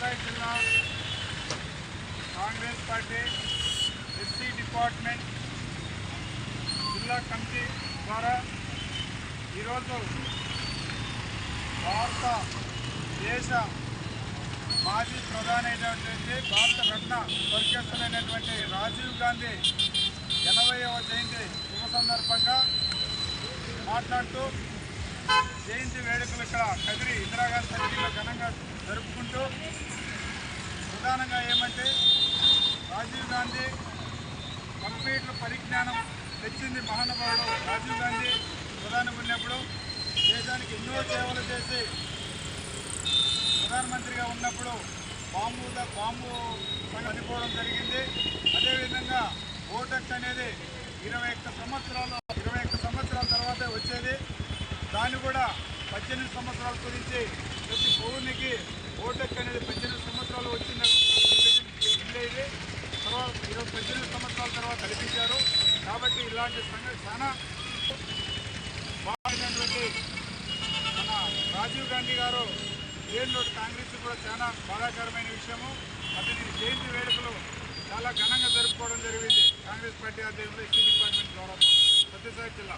సత్యసాయి జిల్లా Congress party SC department జిల్లా committee ద్వారా ఈరోజు భారతదేశ మాజీ ప్రధాని అయినటువంటి భారత రత్న స్వర్గస్థులైనటువంటి రాజీవ్ గాంధీ 80వ జయంతి శుభ సందర్భంగా మాట్లాడుతూ జయంతి వేడుకలు ఇక్కడ కదిరి ఇందిరాగాంధీ సర్కిల్లో ఘనంగా జరుపుకుంటూ ప్రధానంగా ఏమంటే రాజీవ్ గాంధీ కంప్యూటర్ పరిజ్ఞానం తెచ్చింది మహానుభావుడు. రాజీవ్ గాంధీ ప్రధాని ఉన్నప్పుడు దేశానికి ఎన్నో సేవలు చేసి ప్రధానమంత్రిగా ఉన్నప్పుడు బాంబు చనిపోవడం జరిగింది. అదేవిధంగా ఓటెక్ అనేది 21 సంవత్సరాల తర్వాతే వచ్చేది. దాన్ని కూడా 18 సంవత్సరాల గురించి ప్రతి పౌరునికి ఓటెక్ అనేది 18 సంవత్సరాలు వచ్చింది ఉండేది. తర్వాత 18 సంవత్సరాల తర్వాత కల్పించారు. కాబట్టి ఇలాంటి సంగతి చాలా బాగున్నటువంటి మన రాజీవ్ గాంధీ గారు ఏళ్ళు కాంగ్రెస్ కూడా చాలా బాధాకరమైన విషయము. అతని జయంతి వేడుకలు చాలా ఘనంగా జరుపుకోవడం జరిగింది కాంగ్రెస్ పార్టీ ఆధ్వర్యంలో ఎస్సీ డిపార్ట్మెంట్ ద్వారా సత్యసాయి జిల్లా.